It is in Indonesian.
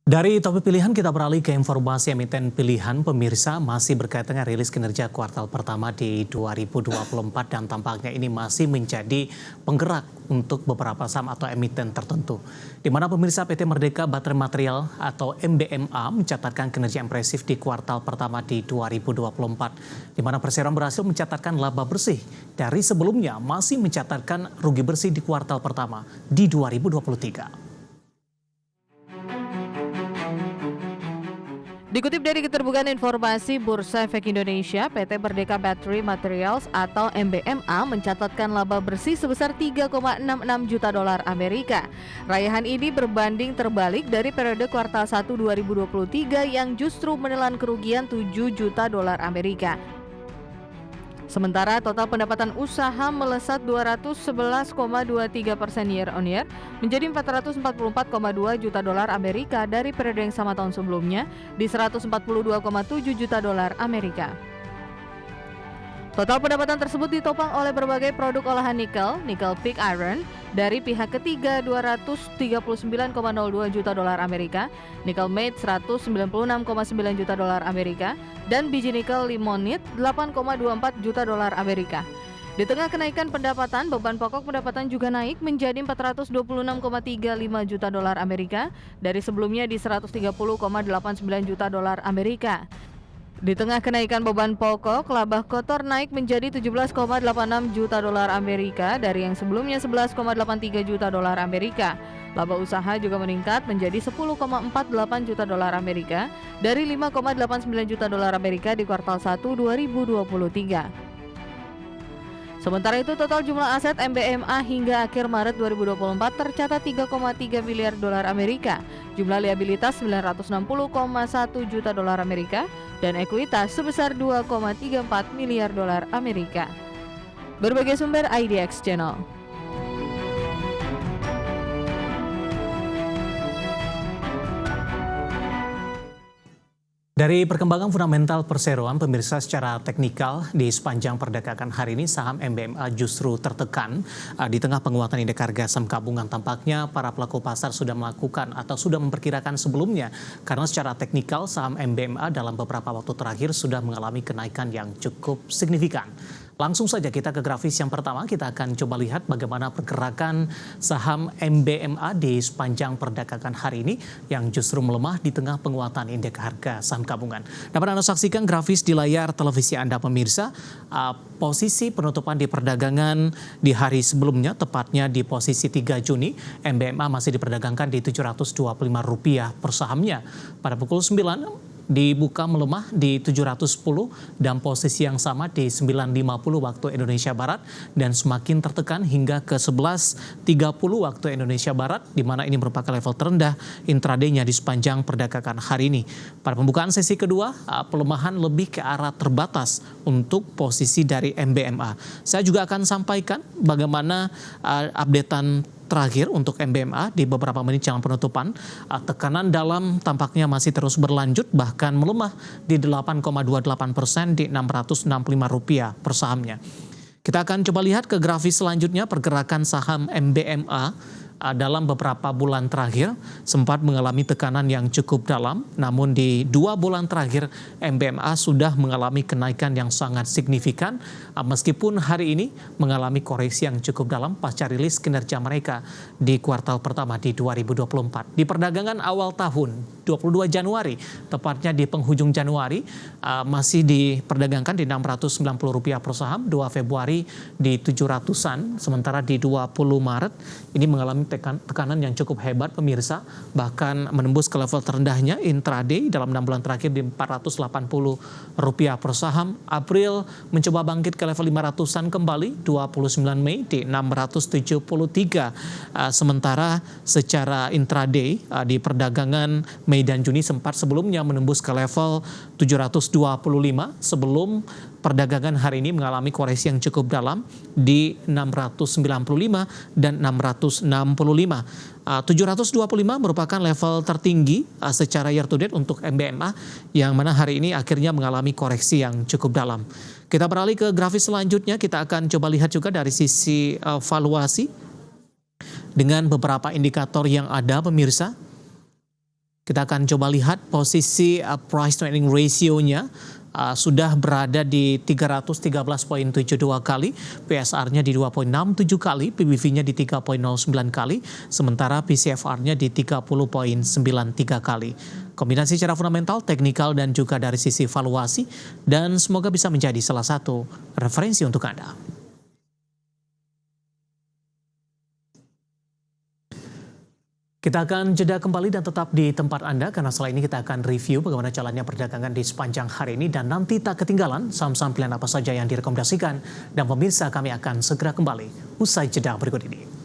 Dari topik pilihan kita beralih ke informasi emiten pilihan. Pemirsa, masih berkaitan dengan rilis kinerja kuartal pertama di 2024 dan tampaknya ini masih menjadi penggerak untuk beberapa saham atau emiten tertentu. Di mana pemirsa PT Merdeka Baterai Material atau MBMA mencatatkan kinerja impresif di kuartal pertama di 2024. Di mana Perseroan berhasil mencatatkan laba bersih dari sebelumnya masih mencatatkan rugi bersih di kuartal pertama di 2023. Dikutip dari Keterbukaan Informasi Bursa Efek Indonesia, PT Merdeka Battery Materials atau MBMA mencatatkan laba bersih sebesar 3,66 juta dolar Amerika. Raihan ini berbanding terbalik dari periode kuartal 1 2023 yang justru menelan kerugian 7 juta dolar Amerika. Sementara total pendapatan usaha melesat 211,23% year on year menjadi 444,2 juta dolar Amerika dari periode yang sama tahun sebelumnya di 142,7 juta dolar Amerika. Total pendapatan tersebut ditopang oleh berbagai produk olahan nikel pig iron dari pihak ketiga 239,02 juta dolar Amerika, nikel matte 196,9 juta dolar Amerika, dan biji nikel limonite 8,24 juta dolar Amerika. Di tengah kenaikan pendapatan, beban pokok pendapatan juga naik menjadi 426,35 juta dolar Amerika dari sebelumnya di 130,89 juta dolar Amerika. Di tengah kenaikan beban pokok, laba kotor naik menjadi 17,86 juta dolar Amerika dari yang sebelumnya 11,83 juta dolar Amerika. Laba usaha juga meningkat menjadi 10,48 juta dolar Amerika dari 5,89 juta dolar Amerika di kuartal 1 2023. Sementara itu, total jumlah aset MBMA hingga akhir Maret 2024 tercatat 3,3 miliar dolar Amerika, jumlah liabilitas 960,1 juta dolar Amerika, dan ekuitas sebesar 2,34 miliar dolar Amerika. Berbagai sumber IDX Channel. Dari perkembangan fundamental perseroan, pemirsa, secara teknikal di sepanjang perdagangan hari ini saham MBMA justru tertekan di tengah penguatan indeks harga saham gabungan. Tampaknya para pelaku pasar sudah melakukan atau sudah memperkirakan sebelumnya karena secara teknikal saham MBMA dalam beberapa waktu terakhir sudah mengalami kenaikan yang cukup signifikan. Langsung saja kita ke grafis yang pertama, kita akan coba lihat bagaimana pergerakan saham MBMA di sepanjang perdagangan hari ini yang justru melemah di tengah penguatan indeks harga saham gabungan. Dapat Anda saksikan grafis di layar televisi Anda pemirsa, posisi penutupan di perdagangan di hari sebelumnya, tepatnya di posisi 3 Juni, MBMA masih diperdagangkan di Rp725 per sahamnya. Pada pukul 9, dibuka melemah di 710 dan posisi yang sama di 9.50 waktu Indonesia Barat dan semakin tertekan hingga ke 11.30 waktu Indonesia Barat, di mana ini merupakan level terendah intraday-nya di sepanjang perdagangan hari ini. Pada pembukaan sesi kedua, pelemahan lebih ke arah terbatas untuk posisi dari MBMA. Saya juga akan sampaikan bagaimana updatean terakhir untuk MBMA di beberapa menit jelang penutupan. Tekanan dalam tampaknya masih terus berlanjut, bahkan melemah di 8,28% di Rp665 per sahamnya. Kita akan coba lihat ke grafis selanjutnya. Pergerakan saham MBMA dalam beberapa bulan terakhir sempat mengalami tekanan yang cukup dalam, namun di 2 bulan terakhir MBMA sudah mengalami kenaikan yang sangat signifikan, meskipun hari ini mengalami koreksi yang cukup dalam pasca rilis kinerja mereka di kuartal pertama di 2024. Di perdagangan awal tahun 22 Januari, tepatnya di penghujung Januari, masih diperdagangkan di Rp690 per saham, 2 Februari di 700-an, sementara di 20 Maret ini mengalami tekanan yang cukup hebat pemirsa, bahkan menembus ke level terendahnya intraday dalam 6 bulan terakhir di Rp480 per saham. April mencoba bangkit ke level 500-an kembali, 29 Mei di 673. Sementara secara intraday di perdagangan Mei dan Juni sempat sebelumnya menembus ke level 725 sebelum perdagangan hari ini mengalami koreksi yang cukup dalam di 695 dan 665. 725 merupakan level tertinggi secara year to date untuk MBMA, yang mana hari ini akhirnya mengalami koreksi yang cukup dalam. Kita beralih ke grafis selanjutnya, kita akan coba lihat juga dari sisi valuasi dengan beberapa indikator yang ada pemirsa. Kita akan coba lihat posisi price to earning ratio-nya sudah berada di 313,72 kali, PSR-nya di 2,67 kali, PBV-nya di 3,09 kali, sementara PCFR-nya di 30,93 kali. Kombinasi secara fundamental, teknikal, dan juga dari sisi valuasi, dan semoga bisa menjadi salah satu referensi untuk Anda. Kita akan jeda kembali dan tetap di tempat Anda karena setelah ini kita akan review bagaimana jalannya perdagangan di sepanjang hari ini dan nanti tak ketinggalan saham-saham pilihan apa saja yang direkomendasikan dan pemirsa kami akan segera kembali usai jeda berikut ini.